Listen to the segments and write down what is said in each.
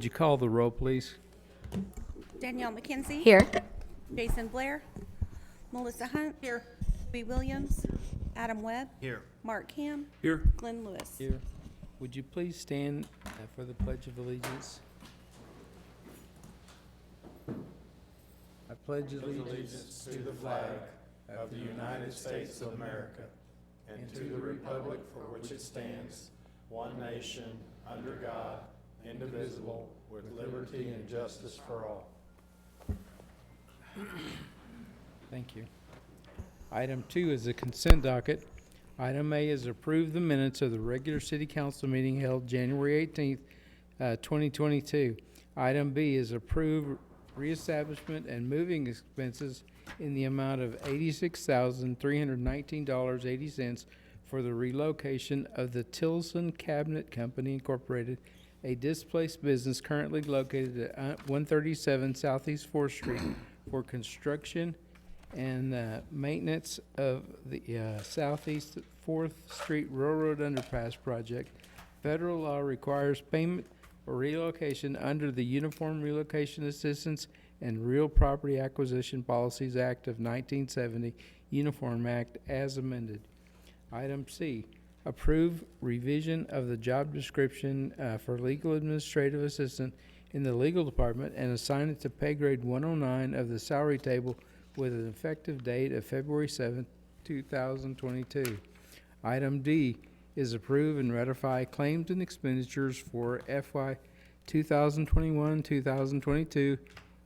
Would you call the roll, please? Danielle McKenzie. Here. Jason Blair. Melissa Hunt. Here. Louis Williams. Adam Webb. Here. Mark Ham. Here. Glenn Lewis. Here. Would you please stand for the Pledge of Allegiance? I pledge allegiance to the flag of the United States of America and to the republic for which it stands, one nation, under God, indivisible, with liberty and justice for all. Thank you. Item 2 is the consent docket. Item A is approve the minutes of the regular city council meeting held January 18th, 2022. Item B is approve reestablishment and moving expenses in the amount of $86,319.80 for the relocation of the Tilson Cabinet Company Incorporated, a displaced business currently located at 137 Southeast 4th Street for construction and maintenance of the Southeast 4th Street Railroad Underpass project. Federal law requires payment for relocation under the Uniform Relocation Assistance and Real Property Acquisition Policies Act of 1970, Uniform Act as amended. Item C, approve revision of the job description for legal administrative assistant in the legal department and assign it to pay grade 109 of the salary table with an effective date of February 7th, 2022. Item D is approve and ratify claims and expenditures for FY 2021-2022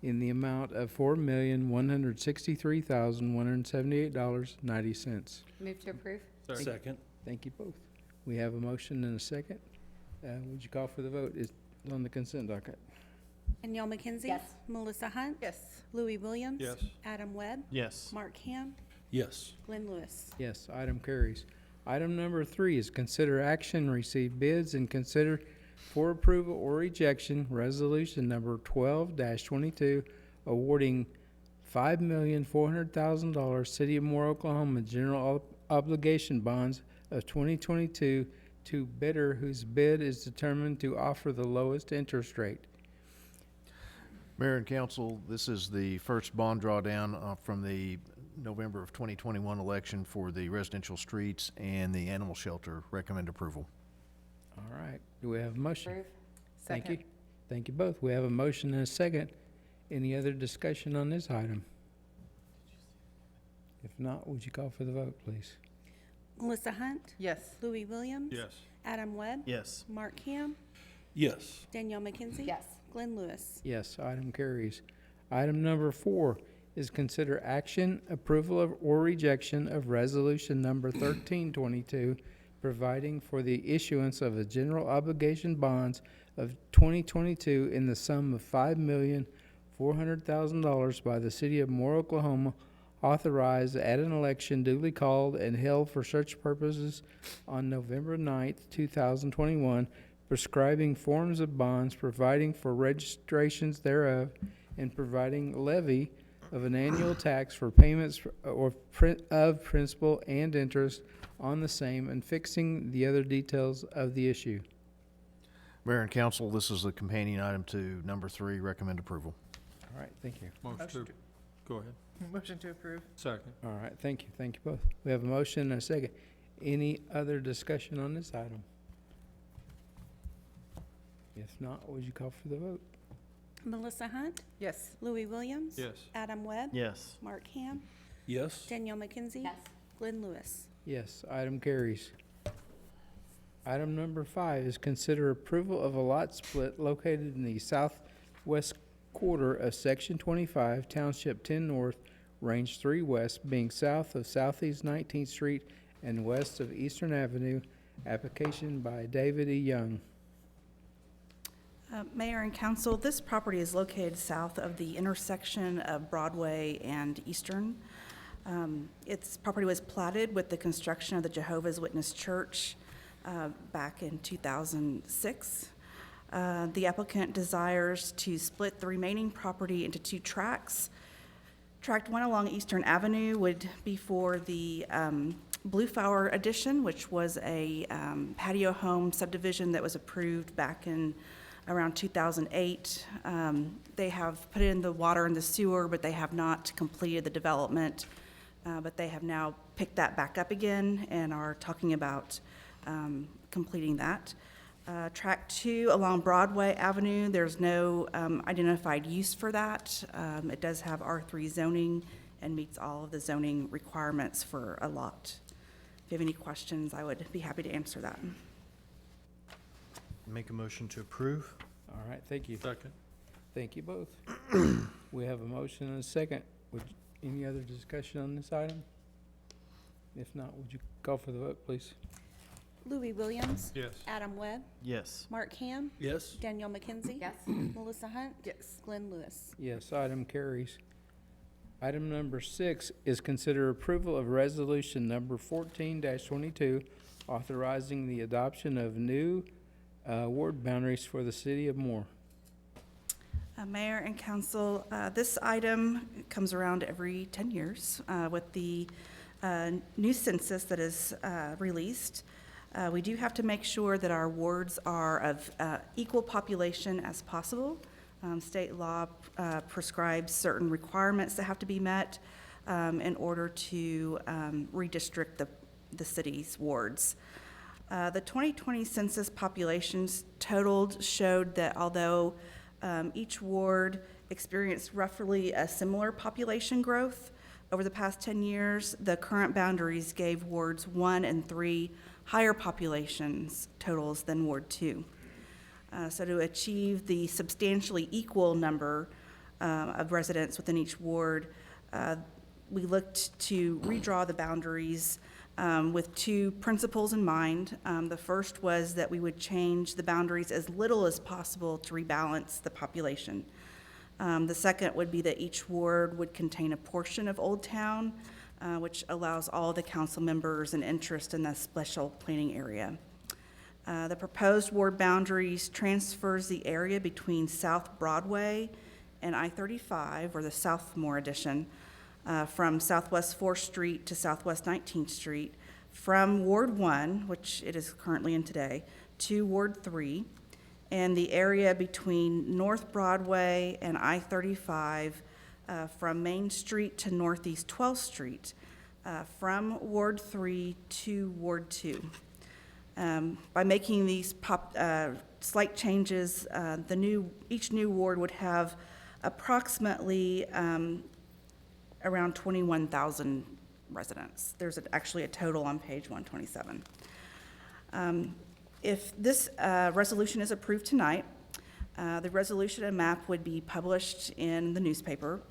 in the amount of $4,163,178.90. Move to approve. Second. Thank you both. We have a motion and a second. Would you call for the vote? It's on the consent docket. Danielle McKenzie. Yes. Melissa Hunt. Yes. Louis Williams. Yes. Adam Webb. Yes. Mark Ham. Yes. Glenn Lewis. Yes, item carries. Item number 3 is consider action, receive bids, and consider for approval or rejection, resolution number 12-22, awarding $5,400,000 City of Moore, Oklahoma general obligation bonds of 2022 to bidder whose bid is determined to offer the lowest interest rate. Mayor and Council, this is the first bond drawdown from the November of 2021 election for the residential streets and the animal shelter. Recommend approval. All right, do we have a motion? Approve. Thank you. Thank you both. We have a motion and a second. Any other discussion on this item? If not, would you call for the vote, please? Melissa Hunt. Yes. Louis Williams. Yes. Adam Webb. Yes. Mark Ham. Yes. Danielle McKenzie. Yes. Glenn Lewis. Yes, item carries. Item number 4 is consider action, approval of or rejection of resolution number 1322, providing for the issuance of a general obligation bonds of 2022 in the sum of $5,400,000 by the City of Moore, Oklahoma, authorized at an election duly called and held for such purposes on November 9th, 2021, prescribing forms of bonds, providing for registrations thereof, and providing levy of an annual tax for payments of principal and interest on the same, and fixing the other details of the issue. Mayor and Council, this is the companion item to number 3. Recommend approval. All right, thank you. Motion to. Go ahead. Motion to approve. Second. All right, thank you. Thank you both. We have a motion and a second. Any other discussion on this item? If not, would you call for the vote? Melissa Hunt. Yes. Louis Williams. Yes. Adam Webb. Yes. Mark Ham. Yes. Danielle McKenzie. Yes. Glenn Lewis. Yes, item carries. Item number 5 is consider approval of a lot split located in the southwest quarter of Section 25, Township 10 North, Range 3 West, being south of Southeast 19th Street and west of Eastern Avenue. Application by David E. Young. Mayor and Council, this property is located south of the intersection of Broadway and Eastern. Its property was platted with the construction of the Jehovah's Witness Church back in 2006. The applicant desires to split the remaining property into 2 tracts. Tract 1 along Eastern Avenue would be for the Blue Flower addition, which was a patio home subdivision that was approved back in around 2008. They have put in the water and the sewer, but they have not completed the development. But they have now picked that back up again and are talking about completing that. Track 2 along Broadway Avenue, there's no identified use for that. It does have R3 zoning and meets all of the zoning requirements for a lot. If you have any questions, I would be happy to answer that. Make a motion to approve. All right, thank you. Second. Thank you both. We have a motion and a second. Any other discussion on this item? If not, would you call for the vote, please? Louis Williams. Yes. Adam Webb. Yes. Mark Ham. Yes. Danielle McKenzie. Yes. Melissa Hunt. Yes. Glenn Lewis. Yes, item carries. Item number 6 is consider approval of resolution number 14-22, authorizing the adoption of new ward boundaries for the city of Moore. Mayor and council, this item comes around every 10 years with the new census that is released. We do have to make sure that our wards are of equal population as possible. State law prescribes certain requirements that have to be met in order to redistrict the city's wards. The 2020 census populations totaled showed that although each ward experienced roughly a similar population growth over the past 10 years, the current boundaries gave wards 1 and 3 higher populations totals than Ward 2. So to achieve the substantially equal number of residents within each ward, we looked to redraw the boundaries with 2 principles in mind. The first was that we would change the boundaries as little as possible to rebalance the population. The second would be that each ward would contain a portion of Old Town, which allows all the council members an interest in the special planning area. The proposed ward boundaries transfers the area between South Broadway and I-35, or the Southmore addition, from Southwest 4th Street to Southwest 19th Street, from Ward 1, which it is currently in today, to Ward 3, and the area between North Broadway and I-35 from Main Street to Northeast 12th Street, from Ward 3 to Ward 2. By making these slight changes, each new ward would have approximately around 21,000 residents. There's actually a total on page 127. If this resolution is approved tonight, the resolution and map would be published in the newspaper.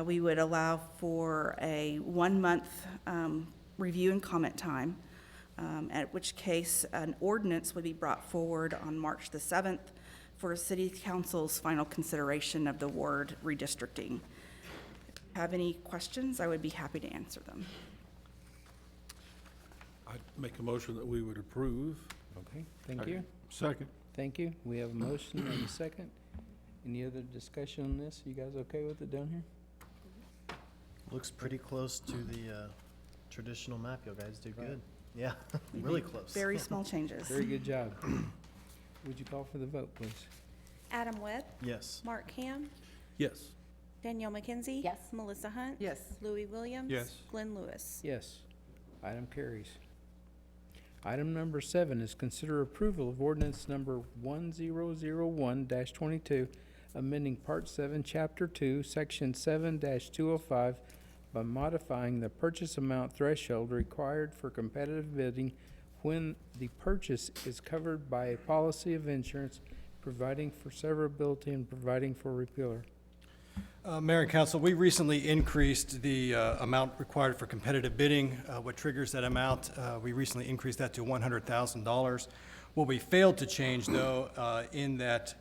We would allow for a 1-month review and comment time, at which case an ordinance would be brought forward on March the 7th for City Council's final consideration of the ward redistricting. If you have any questions, I would be happy to answer them. I'd make a motion that we would approve. Okay, thank you. Second. Thank you. We have a motion and a second. Any other discussion on this? You guys okay with it down here? Looks pretty close to the traditional map. You guys do Right. good. Yeah, really close. Very small changes. Very good job. Would you call for the vote, please? Adam Webb. Yes. Mark Ham. Yes. Danielle McKenzie. Yes. Melissa Hunt. Yes. Louis Williams. Yes. Glenn Lewis. Yes. Item carries. Item number 7 is consider approval of ordinance number 1001-22, amending Part 7, Chapter 2, Section 7-205 by modifying the purchase amount threshold required for competitive bidding when the purchase is covered by a policy of insurance, providing for severability and providing for repealer. Mayor and Council, we recently increased the amount required for competitive bidding. What triggers that amount, we recently increased that to $100,000. What we failed to change, though, in that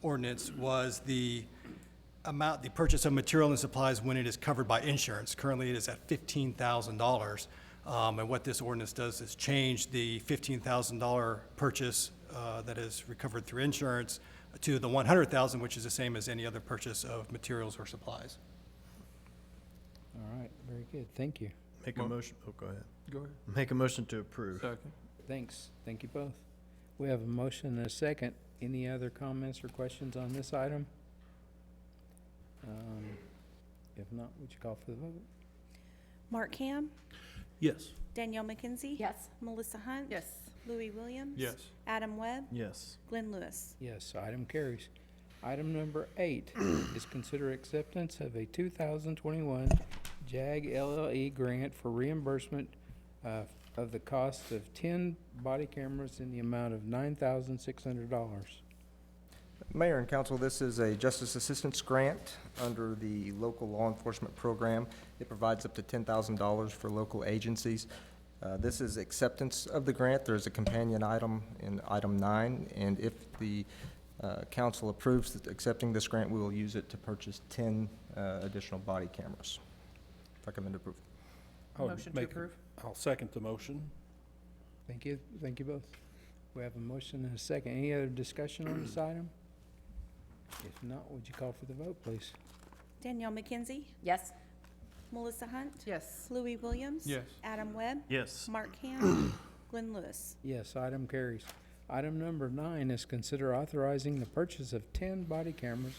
ordinance was the amount, the purchase of material and supplies when it is covered by insurance. Currently, it is at $15,000. And what this ordinance does is change the $15,000 purchase that is recovered through insurance to the $100,000, which is the same as any other purchase of materials or supplies. All right, very good. Thank you. Make a motion. Oh, go ahead. Go ahead. Make a motion to approve. Second. Thanks. Thank you both. We have a motion and a second. Any other comments or questions on this item? If not, would you call for the vote? Mark Ham, Yes. Danielle McKenzie. Yes. Melissa Hunt. Yes. Louis Williams. Yes. Adam Webb. Yes. Glenn Lewis. Yes, item carries. Item number 8 is consider acceptance of a 2021 JAG LLE grant for reimbursement of the cost of 10 body cameras in the amount of $9,600. Mayor and council, this is a justice assistance grant under the local law enforcement program. It provides up to $10,000 for local agencies. This is acceptance of the grant. There's a companion item in item 9, and if the council approves accepting this grant, we will use it to purchase 10 additional body cameras. Recommend approval. I would Motion to make- approve. I'll second the motion. Thank you both. We have a motion and a second. Any other discussion on this item? If not, would you call for the vote, please? Danielle McKenzie. Yes. Melissa Hunt. Yes. Louis Williams. Yes. Adam Webb. Yes. Mark Ham. Glenn Lewis. Yes, item carries. Item number 9 is consider authorizing the purchase of 10 body cameras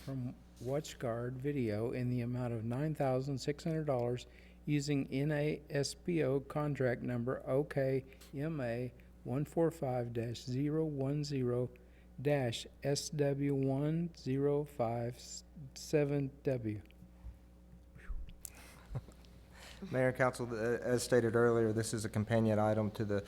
from WatchGuard Video in the amount of $9,600 using NASPO contract number OKMA 145-010-SW1057W. Mayor and council, as stated earlier, this is a companion item to the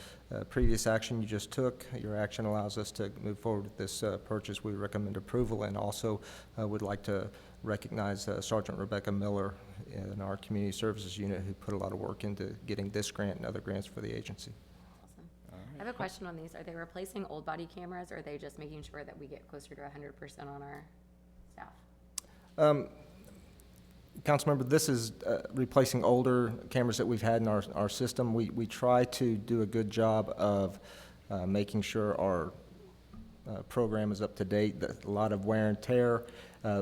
previous action you just took. Your action allows us to move forward with this purchase. We recommend approval, and also would like to recognize Sergeant Rebecca Miller in our community services unit, who put a lot of work into getting this grant and other grants for the agency. Awesome. I have a question on these. Are they replacing old body cameras, or are they just making sure that we get closer to 100% on our staff? Councilmember, this is replacing older cameras that we've had in our system. We try to do a good job of making sure our program is up to date. A lot of wear and tear,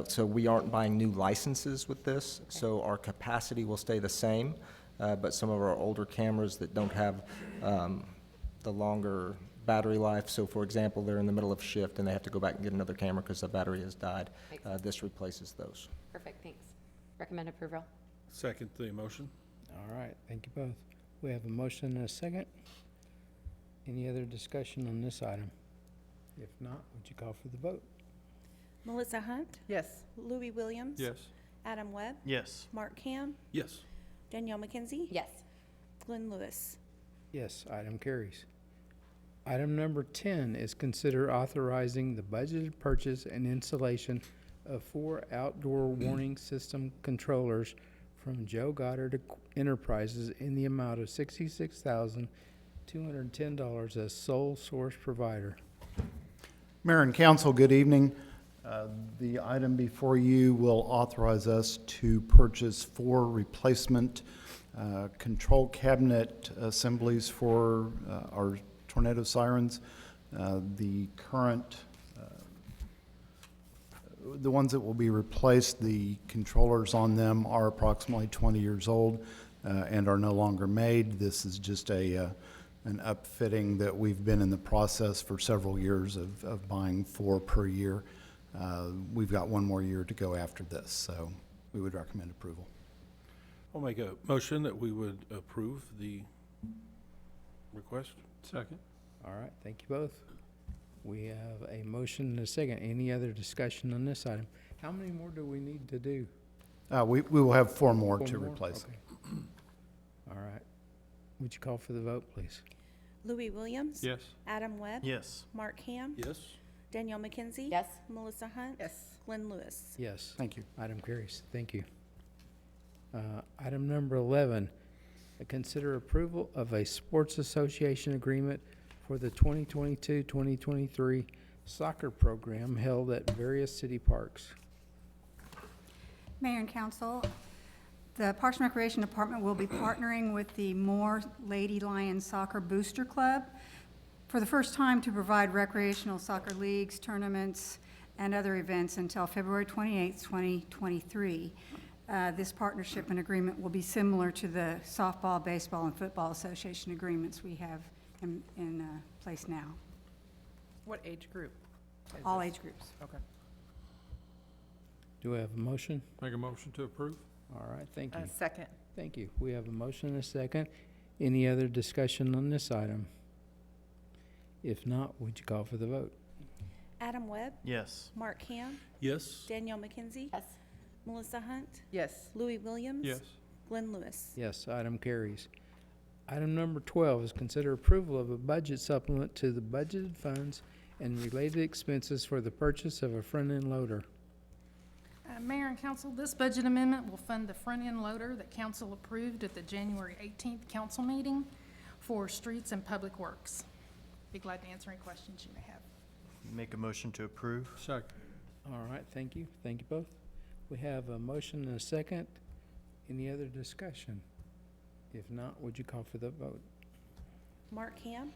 so we aren't buying new licenses with this. So our capacity will stay the same, but some of our older cameras that don't have the longer battery life. So for example, they're in the middle of shift and they have to go back and get another camera because the battery has died. Makes sense. This replaces those. Perfect, thanks. Recommend approval. Second the motion. All right, thank you both. We have a motion and a second. Any other discussion on this item? If not, would you call for the vote? Melissa Hunt. Yes. Louis Williams. Yes. Adam Webb. Yes. Mark Ham. Yes. Danielle McKenzie. Yes. Glenn Lewis. Yes, item carries. Item number 10 is consider authorizing the budgeted purchase and installation of 4 outdoor warning system controllers from Joe Goddard Enterprises in the amount of $66,210 as sole source provider. Mayor and council, good evening. The item before you will authorize us to purchase 4 replacement control cabinet assemblies for our tornado sirens. The current, the ones that will be replaced, the controllers on them are approximately 20 years old and are no longer made. This is just an upfitting that we've been in the process for several years of buying 4 per year. We've got 1 more year to go after this, so we would recommend approval. I'll make a motion that we would approve the request. Second. All right, thank you both. We have a motion and a second. Any other discussion on this item? How many more do we need to do? We will have 4 more 4 to more? replace. Okay. All right. Would you call for the vote, please? Louis Williams. Yes. Adam Webb. Yes. Mark Ham. Yes. Danielle McKenzie. Yes. Melissa Hunt. Yes. Glenn Lewis. Yes. Thank you. Item carries. Thank you. Item number 11, consider approval of a sports association agreement for the 2022-2023 soccer program held at various city parks. Mayor and council, the Parks and Recreation Department will be partnering with the Moore Lady Lions Soccer Booster Club for the first time to provide recreational soccer leagues, tournaments, and other events until February 28th, 2023. This partnership and agreement will be similar to the softball, baseball, and football association agreements we have in place now. What age group? is All this? age groups. Okay. Do we have a motion? Make a motion to approve? All right, thank you. Second. Thank you. We have a motion and a second. Any other discussion on this item? If not, would you call for the vote? Adam Webb, Yes. Mark Ham, Yes. Danielle McKenzie, Yes. Melissa Hunt, Yes. Louis Williams. Yes. Glenn Lewis. Yes, item carries. Item number 12 is consider approval of a budget supplement to the budgeted funds and related expenses for the purchase of a front-end loader. Mayor and council, this budget amendment will fund the front-end loader that council approved at the January 18th council meeting for streets and public works. Be glad to answer any questions you may have. Make a motion to approve. Second. All right, thank you. Thank you both. We have a motion and a second. Any other discussion? If not, would you call for the vote? Mark Ham,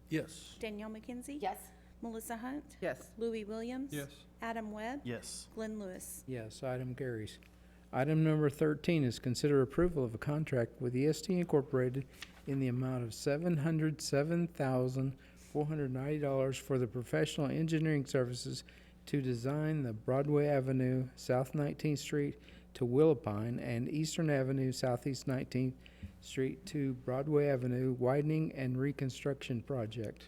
Yes. Danielle McKenzie. Yes. Melissa Hunt, Yes. Louis Williams. Yes. Adam Webb. Yes. Glenn Lewis. Yes, item carries. Item number 13 is consider approval of a contract with EST Incorporated in the amount of $707,490 for the professional engineering services to design the Broadway Avenue, South 19th Street to Willapine, and Eastern Avenue, Southeast 19th Street to Broadway Avenue Widening and Reconstruction Project.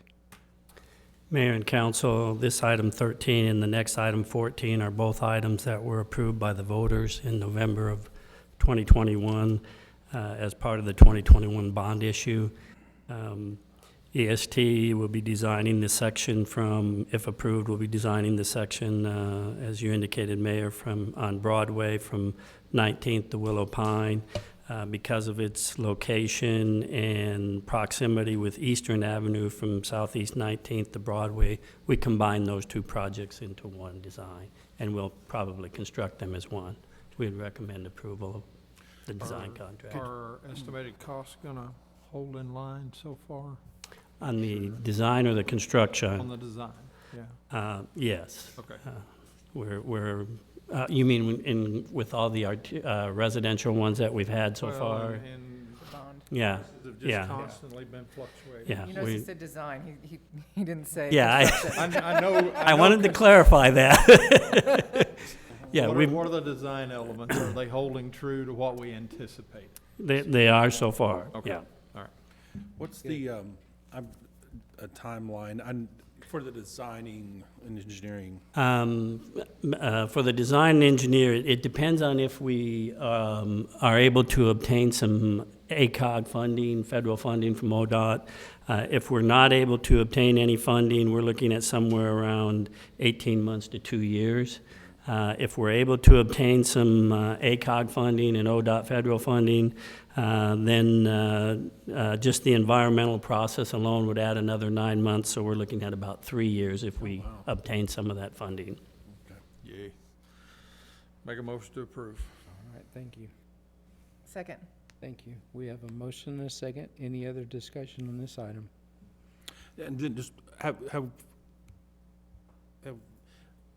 Mayor and council, this item 13 and the next item 14 are both items that were approved by the voters in November of 2021 as part of the 2021 bond issue. EST will be designing the section from, if approved, will be designing the section, as you indicated, Mayor, on Broadway from 19th to Willow Pine. Because of its location and proximity with Eastern Avenue from Southeast 19th to Broadway, we combine those two projects into one design, and we'll probably construct them as one. We'd recommend approval of the design contract. Are estimated costs gonna hold in line so far On the design or the on construction? the design? Yeah. Yes. Okay. We're you mean with all the residential ones that we've had so Well, far? and Bond. Yeah, prices have yeah. just constantly been fluctuating. yeah. You noticed he said design. He didn't say. Yeah, construction. I know. I wanted to clarify that. Yeah, What we've, are the design elements? Are they holding true to what we anticipate? they are so far, Okay. yeah. All right. What's the, a timeline for the designing and engineering? For the design and engineer, it depends on if we are able to obtain some ACOG funding, federal funding from ODOT. If we're not able to obtain any funding, we're looking at somewhere around 18 months to 2 years. If we're able to obtain some ACOG funding and ODOT federal funding, then just the environmental process alone would add another 9 months, so we're looking at about 3 years if we obtain some of that funding. Yay. Make a motion to approve. All right, thank you. Second. Thank you. We have a motion and a second. Any other discussion on this item? And then just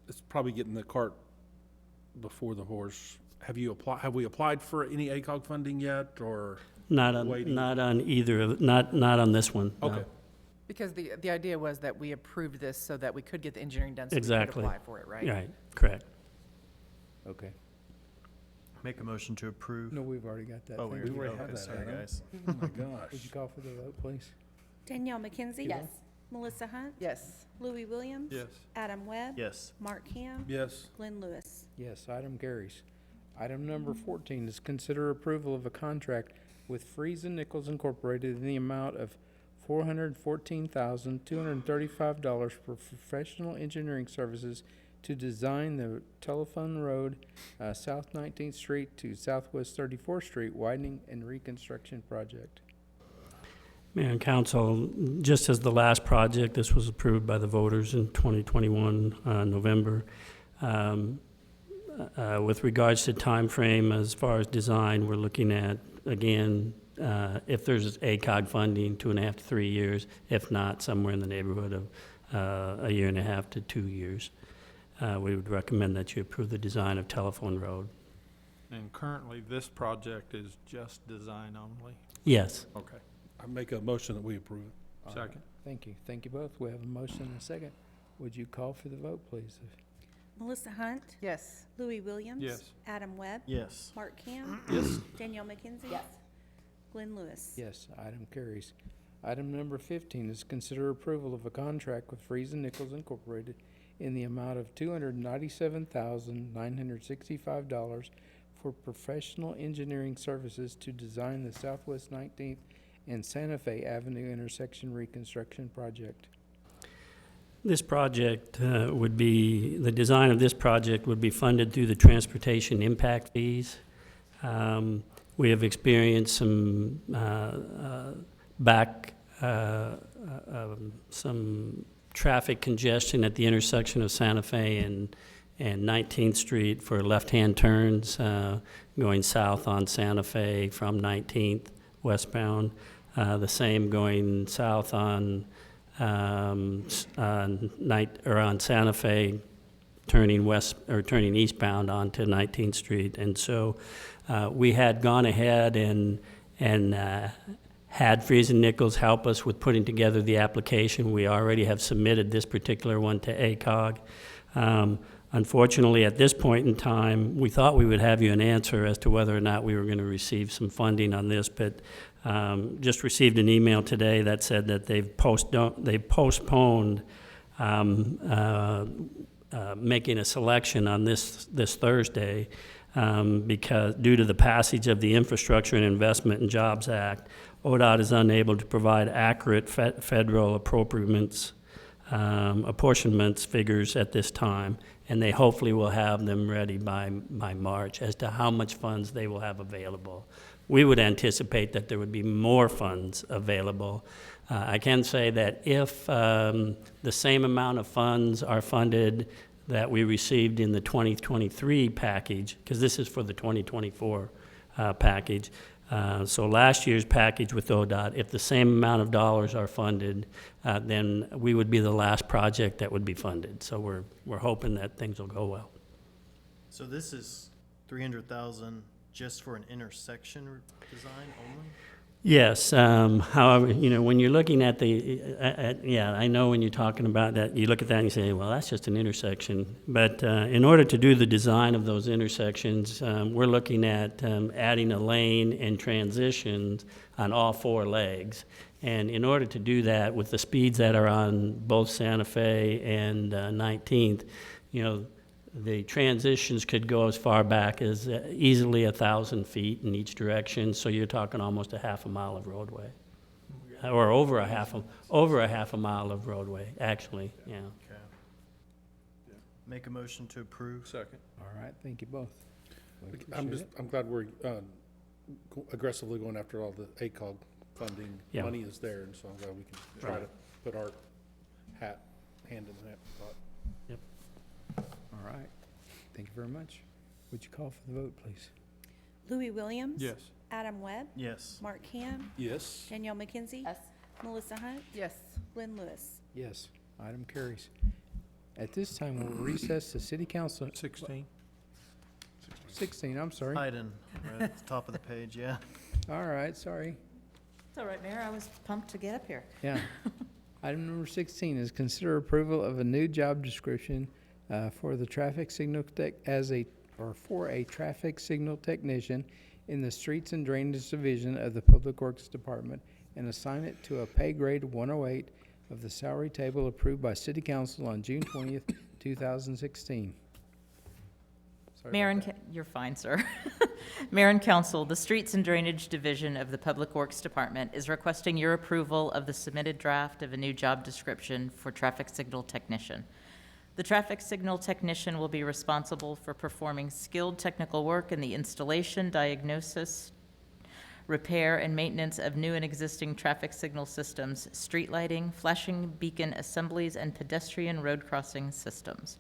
it's probably getting the cart before the horse. Have we applied for any ACOG funding yet, or? Not on, Waiting. not on either of, not on this one. no. Okay. Because the idea was that we approved this so that we could get the engineering done so we could Exactly. apply for it, right? Right, correct. Okay. Make a motion to approve. No, we've already got that. Oh, Thank we you. already had okay, that, sorry, Adam. guys. Oh, my gosh. Would you call for the vote, please? Danielle McKenzie. Yes. Melissa Hunt. Yes. Louis Williams. Yes. Adam Webb. Yes. Mark Ham. Yes. Glenn Lewis. Yes, item carries. Item number 14 is consider approval of a contract with Frieza Nichols Incorporated in the amount of $414,235 for professional engineering services to design the Telephone Road, South 19th Street to Southwest 34th Street widening and reconstruction project. Mayor and council, just as the last project, this was approved by the voters in 2021, November. With regards to time frame, as far as design, we're looking at, again, if there's ACOG funding, 2.5 to 3 years. If not, somewhere in the neighborhood of 1.5 to 2 years. We would recommend that you approve the design of Telephone Road. And currently, this project is just design only. Yes. Okay. I make a motion that we approve. All right, Second. thank you. Thank you both. We have a motion and a second. Would you call for the vote, please? Melissa Hunt. Yes. Louis Williams. Yes. Adam Webb. Yes. Mark Ham. Yes. Danielle McKenzie. Yes. Glenn Lewis. Yes, item carries. Item number 15 is consider approval of a contract with Frieza Nichols Incorporated in the amount of $297,965 for professional engineering services to design the Southwest 19th and Santa Fe Avenue intersection reconstruction project. This project the design of this project would be funded through the transportation impact fees. We have experienced some some traffic congestion at the intersection of Santa Fe and 19th Street for left-hand turns going south on Santa Fe from 19th westbound. The same going south on on Santa Fe, turning west or turning eastbound onto 19th Street. And so we had gone ahead and had Frieza Nichols help us with putting together the application. We already have submitted this particular one to ACOG. Unfortunately, at this point in time, we thought we would have you an answer as to whether or not we were going to receive some funding on this, but just received an email today that said that they've postponed making a selection on this Thursday because due to the passage of the Infrastructure and Investment and Jobs Act, ODOT is unable to provide accurate federal apportionments figures at this time, and they hopefully will have them ready by March as to how much funds they will have available. We would anticipate that there would be more funds available. I can say that if the same amount of funds are funded that we received in the 2023 package, because this is for the 2024 package, so last year's package with ODOT, if the same amount of dollars are funded, then we would be the last project that would be funded. So we're hoping that things will go well. So this is 300,000 just for an intersection design only? Yes. However, when you're looking at I know when you're talking about that, you look at that and you say, well, that's just an intersection. But in order to do the design of those intersections, we're looking at adding a lane and transitions on all four legs. And in order to do that with the speeds that are on both Santa Fe and 19th, the transitions could go as far back as easily 1,000 feet in each direction, so you're talking almost a half a mile of roadway, or over a half a mile of roadway, actually. Yeah. Okay. Make a motion to approve. Second. All right, thank you both. We I'm appreciate it. glad we're aggressively going after all the ACOG funding. Yeah. Money is there, and so I'm glad we can try to put our hand in that pot. Yep. All right, thank you very much. Would you call for the vote, please? Louis Williams. Yes. Adam Webb. Yes. Mark Ham. Yes. Danielle McKenzie. Yes. Melissa Hunt. Yes. Glenn Lewis. Yes, item carries. At this time, we'll recess the city council. 16. 16, I'm sorry. Hayden, right at the top of the page, yeah. All right, sorry. It's all right, Mayor, I was pumped to get up here. Yeah. Item number 16 is consider approval of a new job description for the traffic signal for a traffic signal technician in the Streets and Drainage Division of the Public Works Department and assign it to a pay grade 108 of the salary table approved by City Council on June 20th, 2016. Mayor and, you're fine, sir. Mayor and Council, the Streets and Drainage Division of the Public Works Department is requesting your approval of the submitted draft of a new job description for traffic signal technician. The traffic signal technician will be responsible for performing skilled technical work in the installation, diagnosis, repair, and maintenance of new and existing traffic signal systems, street lighting, flashing beacon assemblies, and pedestrian road crossing systems.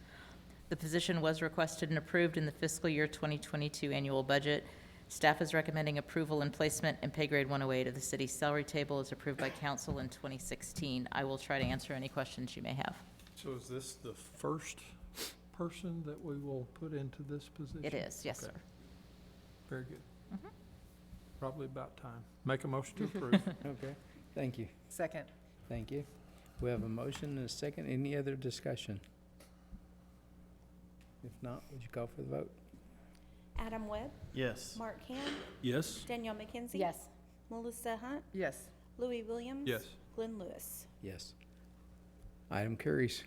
The position was requested and approved in the fiscal year 2022 annual budget. Staff is recommending approval and placement in pay grade 108 of the city's salary table as approved by council in 2016. I will try to answer any questions you may have. So is this the first person that we will put into this position? It is, yes, Okay. sir. Very good. Mhm. Probably about time. Make a motion to approve. Okay, thank you. Second. Thank you. We have a motion and a second. Any other discussion? If not, would you call for the vote? Adam Webb, Yes. Mark Ham, Yes? Danielle McKenzie. Yes. Melissa Hunt, Yes. Louis Williams. Yes. Glenn Lewis. Yes. Item carries.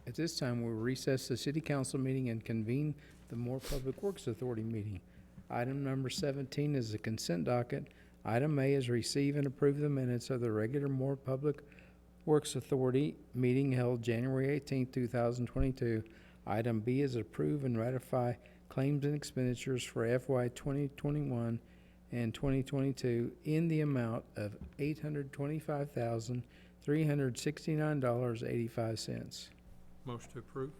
At this time, we'll recess the city council meeting and convene the Moore Public Works Authority meeting. Item number 17 is the consent docket. Item A is receive and approve the minutes of the regular Moore Public Works Authority meeting held January 18, 2022. Item B is approve and ratify claims and expenditures for FY 2021 and 2022 in the amount of $825,369.85. Motion to approve?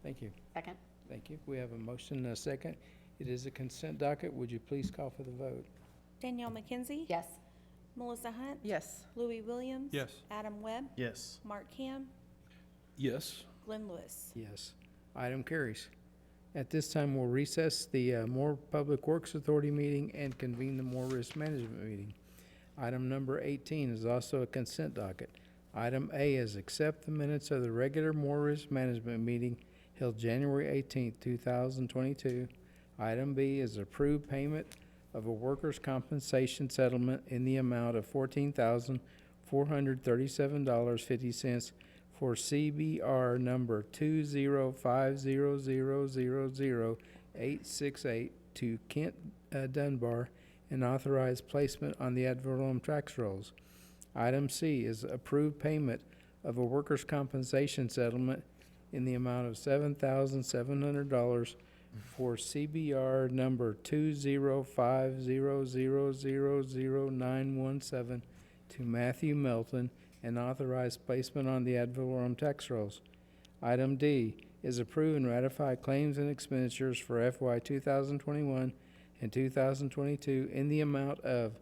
Thank you. Second? Thank you. We have a motion and a second. It is a consent docket. Would you please call for the vote? Danielle McKenzie. Yes. Melissa Hunt. Yes. Louis Williams. Yes. Adam Webb, Yes. Mark Ham, Yes. Glenn Lewis. Yes. Item carries. At this time, we'll recess the Moore Public Works Authority meeting and convene the Moore Risk Management meeting. Item number 18 is also a consent docket. Item A is accept the minutes of the regular Moore Risk Management meeting held January 18, 2022. Item B is approve payment of a workers' compensation settlement in the amount of $14,437.50 for CBR number 20500000868 to Kent Dunbar and authorize placement on the ad valorem tax rolls. Item C is approve payment of a workers' compensation settlement in the amount of $7,700 for CBR number 20500000917 to Matthew Melton and authorize placement on the ad valorem tax rolls. Item D is approve and ratify claims and expenditures for FY 2021 and 2022 in the amount of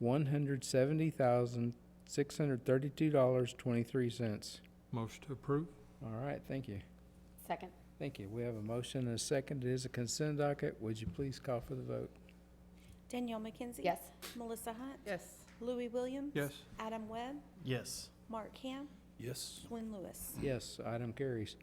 $170,632.23. Motion to approve? All right, thank you. Second? Thank you. We have a motion and a second. It is a consent docket. Would you please call for the vote? Danielle McKenzie. Yes. Melissa Hunt. Yes. Louis Williams. Yes. Adam Webb, Yes. Mark Ham, Yes. Glenn Lewis. Yes, item carries.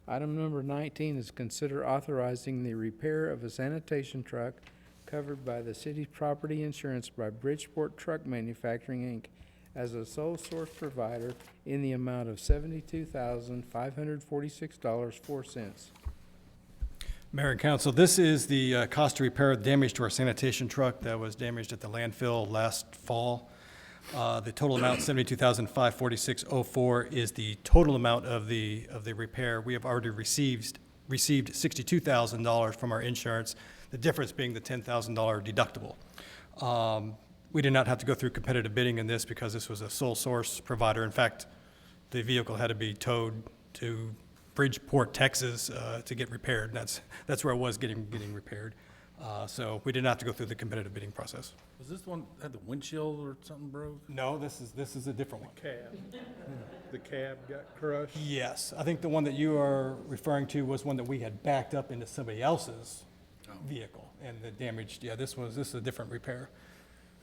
Item number 19 is consider authorizing the repair of a sanitation truck covered by the city's property insurance by Bridgeport Truck Manufacturing, Inc. as a sole source provider in the amount of $72,546.04. Mayor and council, this is the cost to repair the damage to our sanitation truck that was damaged at the landfill last fall. The total amount, $72,546.04, is the total amount of the repair. We have already received $62,000 from our insurance, the difference being the $10,000 deductible. We did not have to go through competitive bidding in this because this was a sole source provider. In fact, the vehicle had to be towed to Bridgeport, Texas, to get repaired. That's where it was getting repaired. So we didn't have to go through the competitive bidding process. Was this the one that had the windshield or something broke? No, this is a different one. The cab got crushed? Yes, I think the one that you are referring to was one that we had backed up into somebody else's vehicle and the damaged, this is a different repair.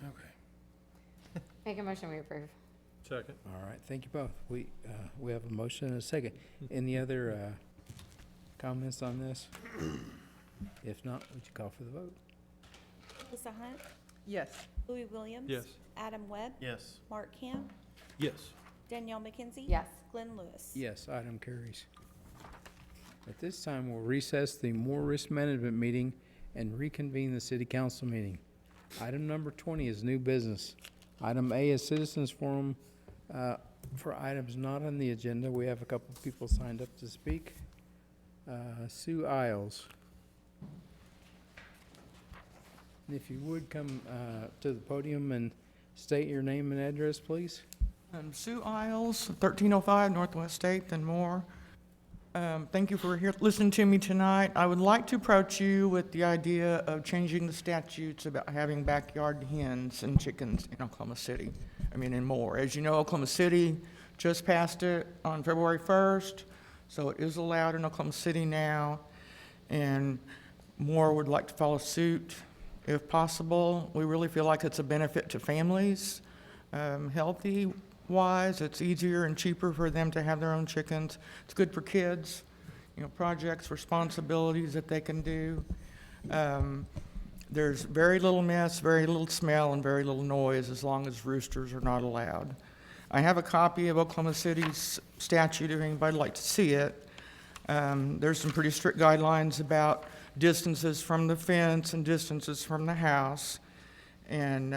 Okay. Make a motion, we approve. Second. All right, thank you both. We have a motion and a second. Any other comments on this? If not, would you call for the vote? Melissa Hunt, Yes. Louis Williams. Yes. Adam Webb, Yes. Mark Ham, Yes. Danielle McKenzie. Yes. Glenn Lewis. Yes, item carries. At this time, we'll recess the Moore Risk Management meeting and reconvene the city council meeting. Item number 20 is new business. Item A is citizens forum for items not on the agenda. We have a couple people signed up to speak. Sue Isles. And if you would come to the podium and state your name and address, please. Sue Isles, 1305 Northwest 8th and more. Thank you for listening to me tonight. I would like to approach you with the idea of changing the statutes about having backyard hens and chickens in Oklahoma City. In Moore. As you know, Oklahoma City just passed it on February 1st, so it is allowed in Oklahoma City now, and Moore would like to follow suit if possible. We really feel like it's a benefit to families, healthy wise. It's easier and cheaper for them to have their own chickens. It's good for kids, projects, responsibilities that they can do. There's very little mess, very little smell, and very little noise as long as roosters are not allowed. I have a copy of Oklahoma City's statute if anybody'd like to see it. There's some pretty strict guidelines about distances from the fence and distances from the house, and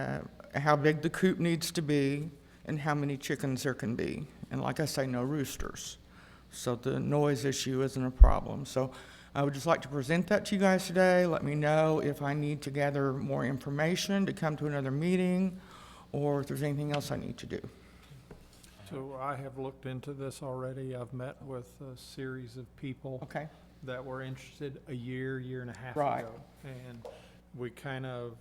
how big the coop needs to be, and how many chickens there can be. And like I say, no roosters. So the noise issue isn't a problem. So I would just like to present that to you guys today. Let me know if I need to gather more information to come to another meeting, or if there's anything else I need to do. So I have looked into this already. I've met with a series of people Okay. that were interested a year and a half Right. ago. And we kind of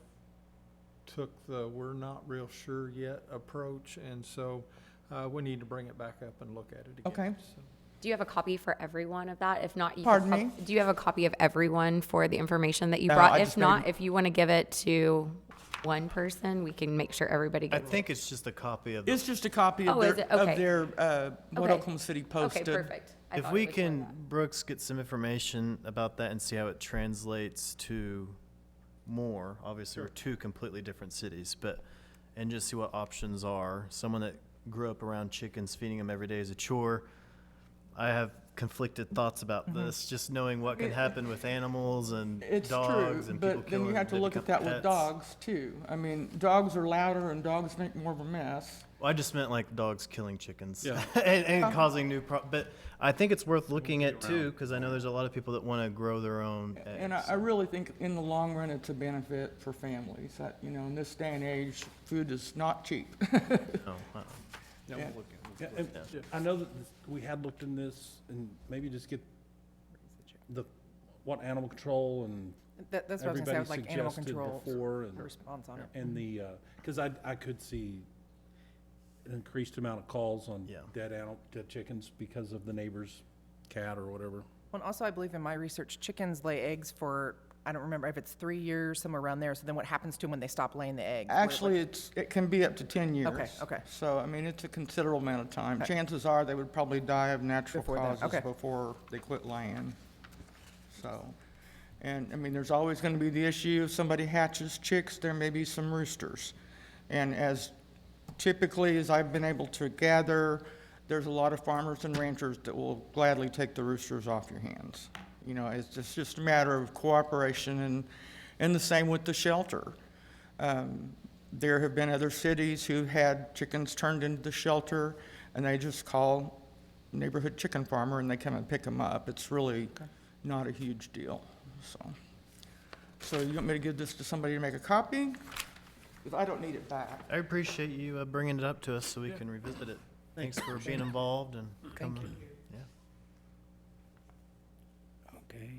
took the we're not real sure yet approach, and so we need to bring it back up and look at it again. Okay. So- Do you have a copy for everyone of that? If not, you Pardon could me? Do you have a copy of everyone for the information that you No, brought? I If just not, maybe- if you want to give it to one person, we can make sure everybody I gets it. think it's just a copy of the It's just a copy of Oh, is it? Okay. what Okay. Oklahoma City posted. Okay, perfect. I If thought we it was more can, that. Brooks, get some information about that and see how it translates to more, obviously we're two completely different cities, and just see what options are. Someone that grew up around chickens, feeding them every day is a chore. I have conflicted thoughts about this, just knowing what can happen with animals and It's dogs true, and people but then killing. you have to they look at become that with pets. dogs too. I mean, dogs are louder and dogs make more of a mess. Well, I just meant like dogs killing chickens Yeah. and causing new but I think it's worth looking at too, because I know there's a lot of people that want to grow their own eggs. And I really think in the long run, it's a benefit for families. That, in this day and age, food is not cheap. Oh, Yeah, Yeah. we'll look at it. Yeah, and I know that we had looked in this, and maybe just get what animal control and That's what I was gonna say, I everybody would like animal suggested control before, a response on it. and the, because I could see an increased amount of calls on Yeah. dead chickens because of the neighbor's cat or whatever. Well, and also, I believe in my research, chickens lay eggs for, I don't remember if it's 3 years, somewhere around there. So then what happens to them when they stop laying the eggs? Actually, it can be up to 10 years. Okay. So, I mean, it's a considerable amount of time. Chances are they would probably die of natural Before then, causes okay. before they quit laying. So, and, I mean, there's always going to be the issue, if somebody hatches chicks, there may be some roosters. And as typically, as I've been able to gather, there's a lot of farmers and ranchers that will gladly take the roosters off your hands. It's just a matter of cooperation, and the same with the shelter. There have been other cities who had chickens turned into the shelter, and they just call neighborhood chicken farmer, and they come and pick them up. It's really not a huge deal, So you want me to give this to somebody to make a copy? Because I don't need it back. I appreciate you bringing it up to us so we can revisit it. Thanks for being involved and coming. Yeah. Okay.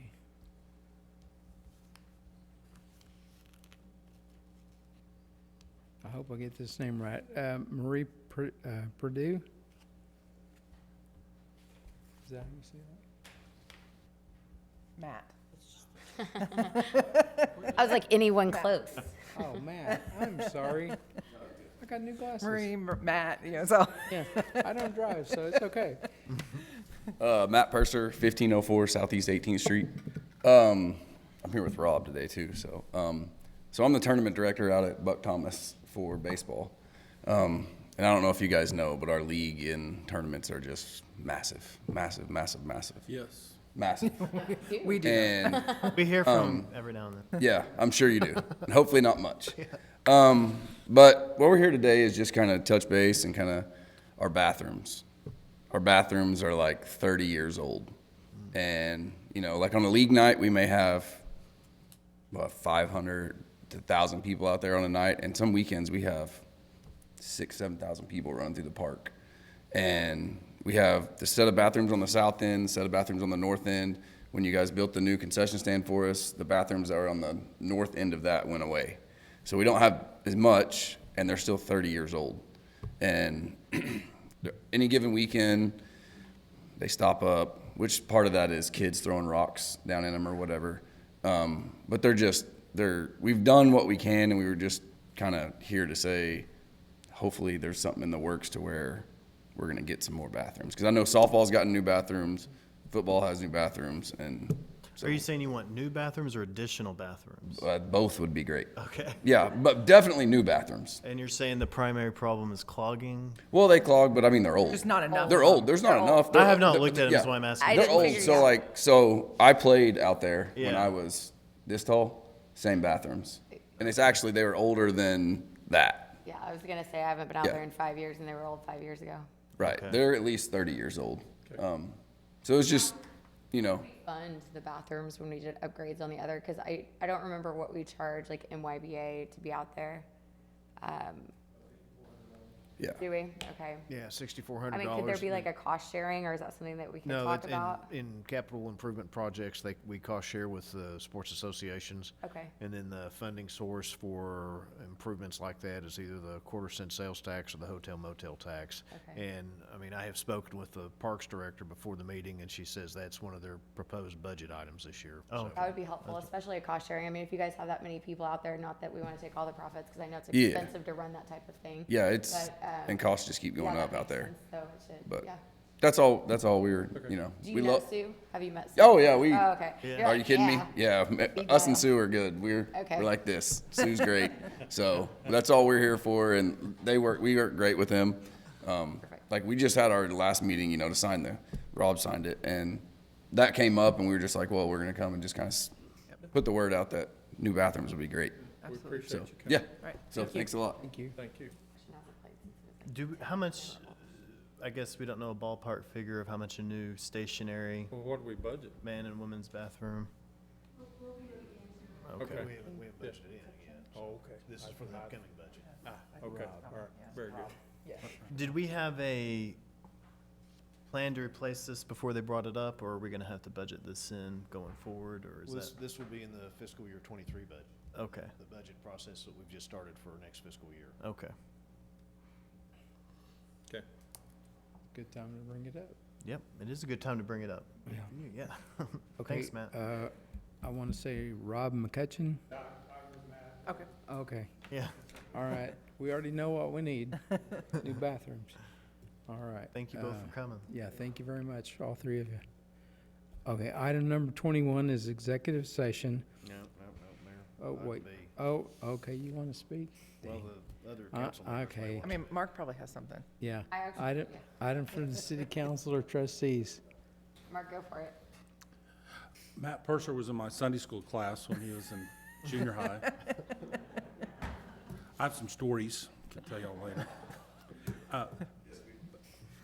I hope I get this name right. Marie Purdue? Is that how you say that? Matt. I was like, anyone close? Oh, man, I'm sorry. I got new glasses. Marie, Matt, so. Yeah, I don't drive, so it's okay. Matt Purser, 1504 Southeast 18th Street. I'm here with Rob today too. So I'm the tournament director out at Buck Thomas for baseball. And I don't know if you guys know, but our league in tournaments are just massive. Yes. Massive. We do. And We hear from every now and then. yeah, I'm sure you do. And hopefully not much. But what we're here today is just kind of touch base and kind of our bathrooms. Our bathrooms are like 30 years old. And, like on a league night, we may have 500 to 1,000 people out there on a night. And some weekends we have 6,000, 7,000 people running through the park. And we have the set of bathrooms on the south end, set of bathrooms on the north end. When you guys built the new concession stand for us, the bathrooms that were on the north end of that went away. So we don't have as much, and they're still 30 years old. And any given weekend, they stop up, which part of that is kids throwing rocks down in them or whatever. But we've done what we can, and we were just kind of here to say, hopefully there's something in the works to where we're gonna get some more bathrooms. Because I know softball's gotten new bathrooms, football has new bathrooms, and so Are you saying you want new bathrooms or additional bathrooms? both would be great. Okay. Yeah, but definitely new bathrooms. And you're saying the primary problem is clogging? Well, they clog, but I mean, they're old. There's not enough. They're old. There's not enough. I have not They're- looked at them, yeah. that's why I'm asking. I They're didn't old, figure- so yeah. like, so I played out there when Yeah. I was this tall, same bathrooms. And it's actually, they were older than that. Yeah, I was gonna say, I haven't been out Yeah. there in 5 years, and they were old 5 years ago. Right. Okay. They're at least 30 years old. So it's just, you know, Fund the bathrooms when we did upgrades on the other, because I don't remember what we charge, like MYBA to be out there. yeah. Do we? Okay. Yeah, $6,400. I mean, could there be like a cost sharing, or is that something that we could No, talk that's about? in capital improvement projects, we cost share with the sports associations. Okay. And then the funding source for improvements like that is either the quarter-cent sales tax or the hotel motel tax. Okay. And, I mean, I have spoken with the parks director before the meeting, and she says that's one of their proposed budget items this year. Oh, So- That would be helpful, especially a cost sharing. I mean, if you guys have that many people out there, not that we want to take all the profits, because I know it's Yeah. expensive to run that type of thing. Yeah, it's, But, and costs just keep going yeah, up that out makes there. sense, So it should, But yeah. that's all we were, you know. Do you we know love. Sue? Have you met Sue? Oh, yeah, we. Oh, okay. Yeah. You're Are like, you kidding yeah. me? Yeah, Big us and deal. Sue are good. Okay. We're like this. Sue's great. So that's all we're here for, and we work great with them. Like we just had our last meeting, you know, to sign Rob signed it, and that came up, and we were just like, well, we're gonna come and just kind of put the word out that new bathrooms would be great. We appreciate So you coming. yeah. Right. So thanks a lot. Thank you. Thank you. How much, I guess we don't know a ballpark figure of how much a new stationary Well, what do we budget? man and woman's bathroom? Okay. Okay. We haven't budgeted in yet. Oh, okay. This is for the upcoming budget. Okay, all right, very good. Did we have a plan to replace this before they brought it up, or are we gonna have to budget this in going forward, or is Well, that? this would be in the fiscal year '23 budget, Okay, the budget process that we've just started for next fiscal year. okay. Okay. Good time to bring it up. Yep, it is a good time to bring it up. Yeah. Yeah. Okay. Thanks, Matt. I want to say Rob McCutcheon. Okay. Okay, Yeah, all right. We already know what we need, new bathrooms. All right. thank you both for coming. Yeah, thank you very much, all three of you. Okay, item number 21 is executive session. No, Mayor. Oh, Item wait. B. Oh, okay, you want to speak? Well, the other council members may Okay, want I mean, Mark probably has something. yeah. I actually, Item, yeah. item for the city council or trustees. Mark, go for it. Matt Purser was in my Sunday school class when he was in junior high. I have some stories, can tell y'all later.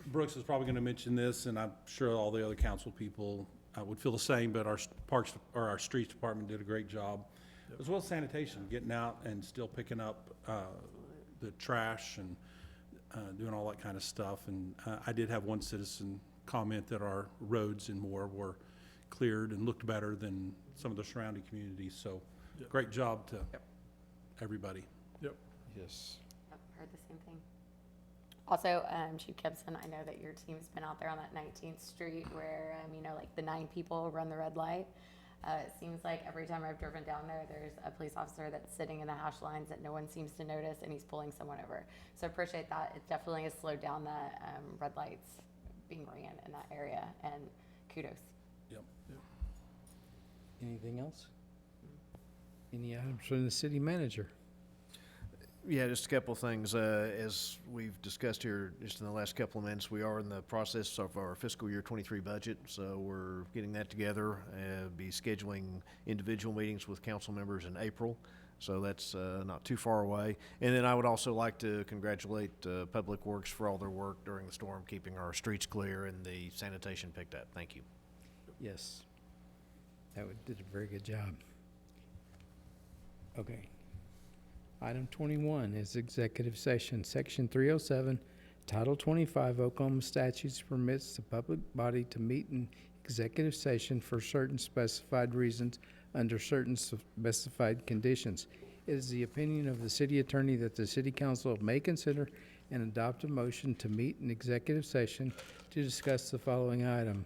Brooks is probably gonna mention this, and I'm sure all the other council people would feel the same, but our parks, or our streets department did a great job, as well as sanitation, getting out and still picking up the trash and doing all that kind of stuff. And I did have one citizen comment that our roads in Moore were cleared and looked better than some of the surrounding communities. So great job to everybody. Yep. Yes. Yep, heard the same thing. Also, Chief Gibson, I know that your team's been out there on that 19th Street where, you know, like the 9 people run the red light. It seems like every time I've driven down there, there's a police officer that's sitting in the hash lines that no one seems to notice, and he's pulling someone over. So appreciate that. It definitely has slowed down the red lights being ran in that area, and kudos. Yep. Anything else? Any items from the city manager? Yeah, just a couple of things. As we've discussed here just in the last couple of minutes, we are in the process of our fiscal year '23 budget, so we're getting that together. Be scheduling individual meetings with council members in April, so that's not too far away. And then I would also like to congratulate Public Works for all their work during the storm, keeping our streets clear and the sanitation picked up. Thank you. Yes. Did a very good job. Okay. Item 21 is executive session. Section 307, Title 25 Oklahoma Statutes permits the public body to meet in executive session for certain specified reasons under certain specified conditions. It is the opinion of the city attorney that the city council may consider and adopt a motion to meet in executive session to discuss the following item.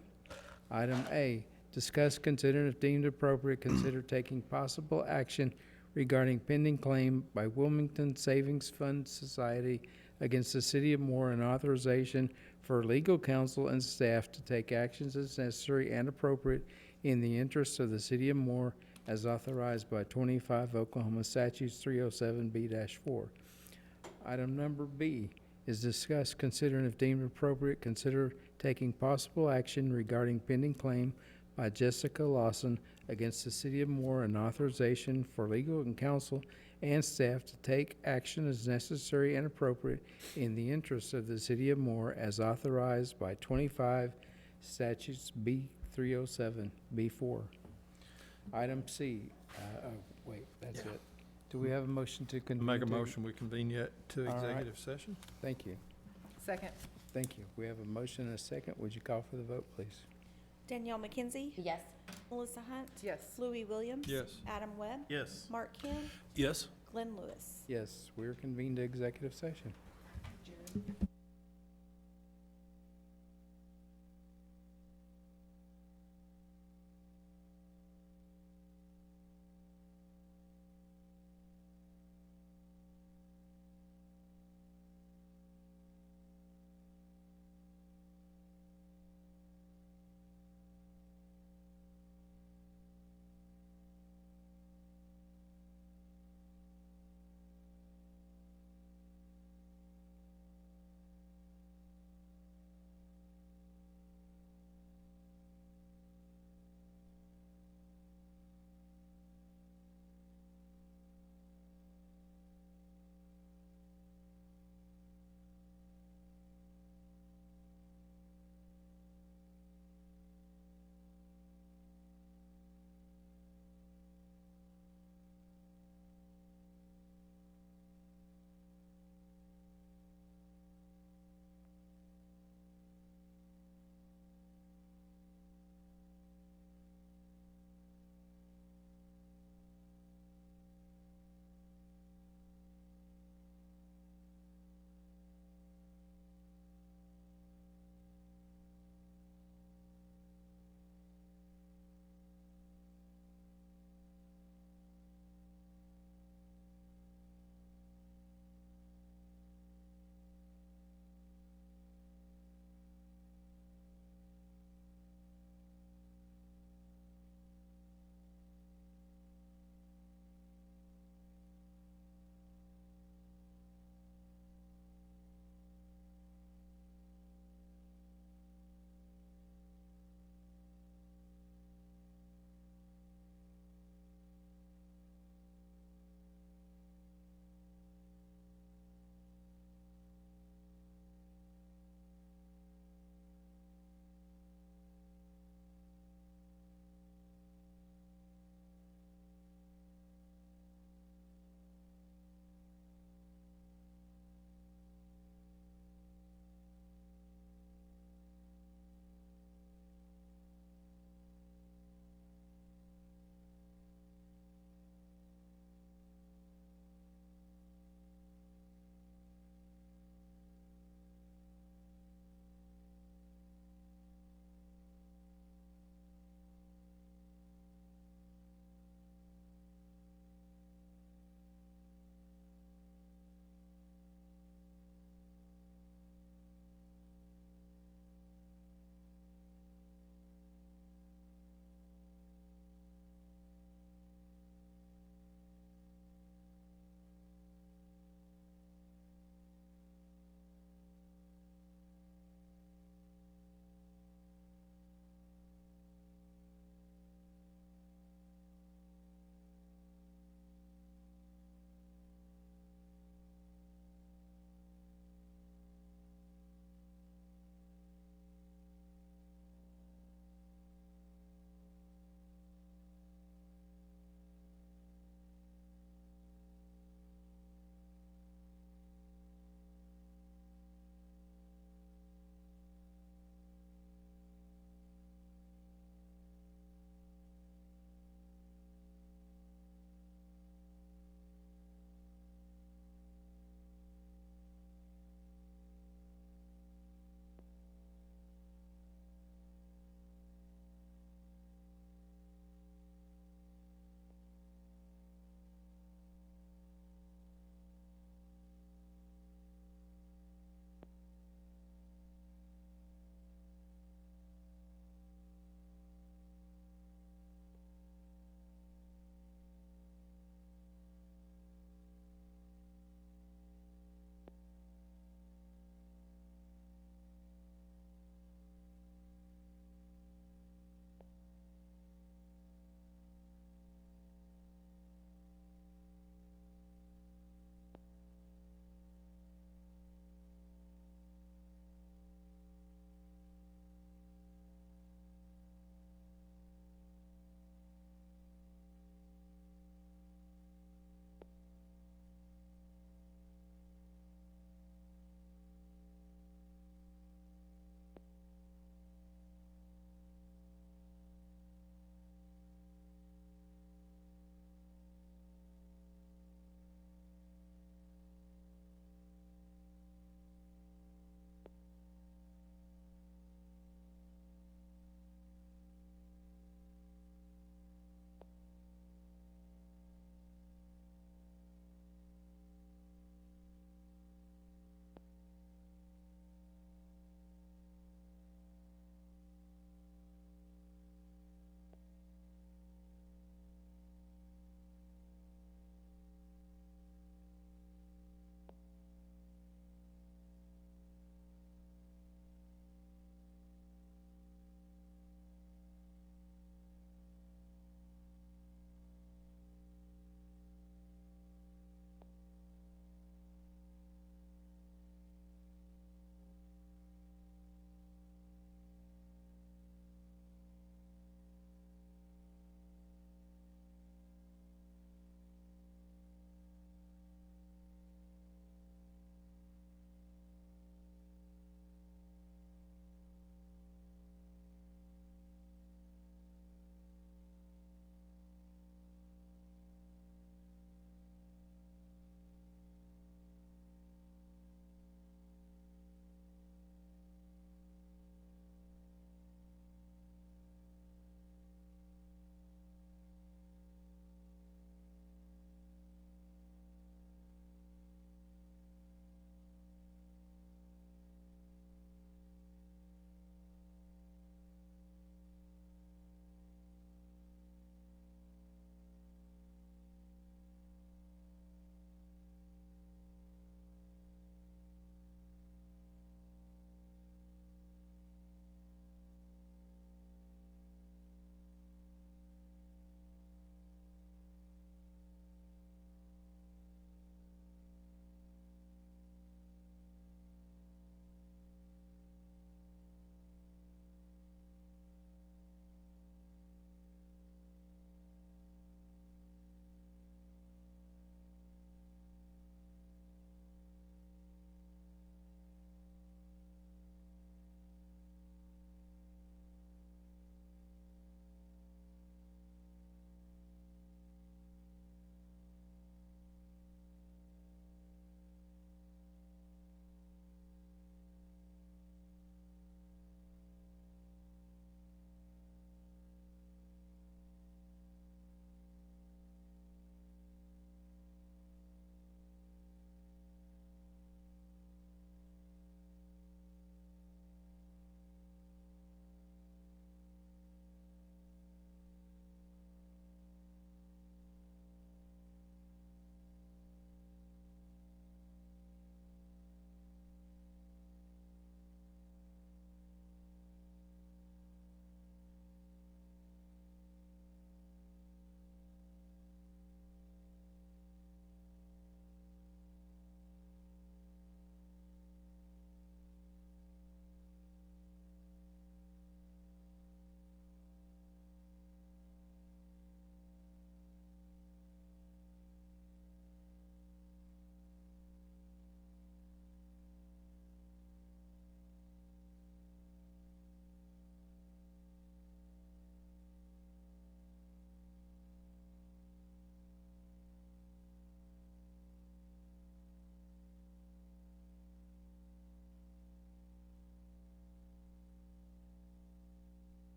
Item A, discuss, consider, and if deemed appropriate, consider taking possible action regarding pending claim by Wilmington Savings Fund Society against the City of Moore and authorization for legal counsel and staff to take actions as necessary and appropriate in the interests of the City of Moore as authorized by 25 Oklahoma Statutes 307B-4. Item number B is discuss, consider, and if deemed appropriate, consider taking possible action regarding pending claim by Jessica Lawson against the City of Moore and authorization for legal and counsel and staff to take action as necessary and appropriate in the interest of the City of Moore as authorized by 25 Statutes B-307B-4. Item C, that's it. Do we have a motion to convene? Make a to- motion, we convene yet to All right. executive session? Thank you. Second. Thank you. We have a motion and a second. Would you call for the vote, please? Danielle McKenzie, Yes. Melissa Hunt, Yes. Louis Williams. Yes. Adam Webb, Yes. Mark Ham, Yes. Glenn Lewis. Yes, we're convened to executive session.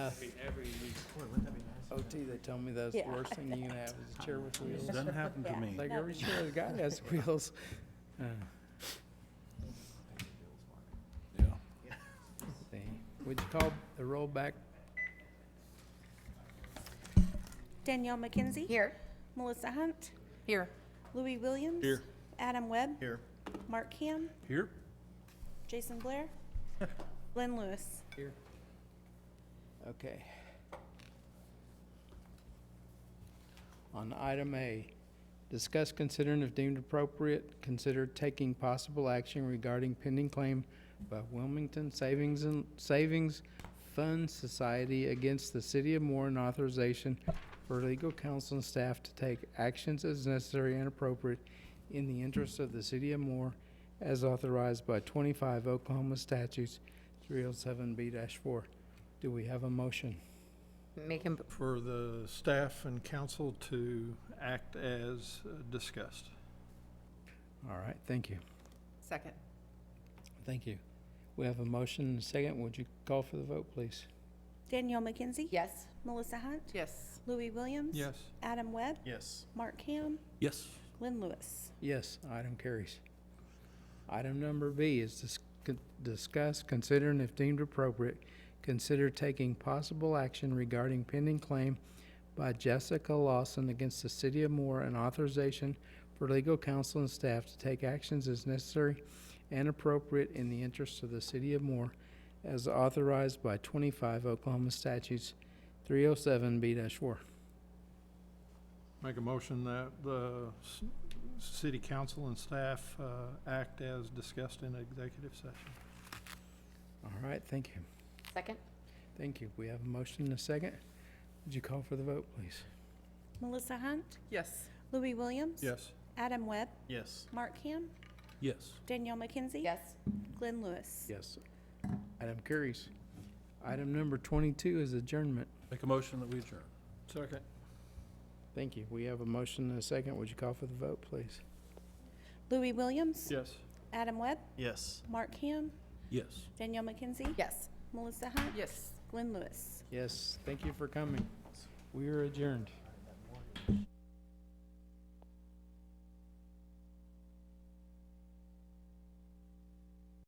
enough. OT, they told me that's the worst thing you can have is a chair with wheels. Doesn't happen to me. Like every chair, the guy has wheels. Yeah. See, would you call the roll back? Danielle McKenzie. Here. Melissa Hunt. Here. Louis Williams. Here. Adam Webb. Here. Mark Ham. Here? Jason Blair. Glenn Lewis. Here. Okay. On item A, discuss, consider, and if deemed appropriate, consider taking possible action regarding pending claim by Wilmington Savings Fund Society against the City of Moore and authorization for legal counsel and staff to take actions as necessary and appropriate in the interest of the City of Moore as authorized by 25 Oklahoma Statutes 307B-4. Do we have a motion? Make him, For the staff and council to act as discussed. All right, thank you. Second. Thank you. We have a motion and a second. Would you call for the vote, please? Danielle McKenzie. yes. Melissa Hunt. Yes. Louis Williams. Yes. Adam Webb. Yes. Mark Ham. Yes. Glenn Lewis. Yes, item carries. Item number B is discuss, consider, and if deemed appropriate, consider taking possible action regarding pending claim by Jessica Lawson against the City of Moore and authorization for legal counsel and staff to take actions as necessary and appropriate in the interest of the City of Moore as authorized by 25 Oklahoma Statutes 307B-4. Make a motion that the city council and staff act as discussed in executive session. All right, thank you. Second? Thank you. We have a motion and a second. Would you call for the vote, please? Melissa Hunt. Yes. Louis Williams. Yes. Adam Webb. Yes. Mark Ham. Yes. Danielle McKenzie. Yes. Glenn Lewis. Yes. Item carries. Item number 22 is adjournment. Make a motion that we adjourn. Second. Thank you. We have a motion and a second. Would you call for the vote, please? Louis Williams. Yes. Adam Webb. Yes. Mark Ham. Yes. Danielle McKenzie. Yes. Melissa Hunt. Yes. Glenn Lewis. Yes, thank you for coming. We are adjourned.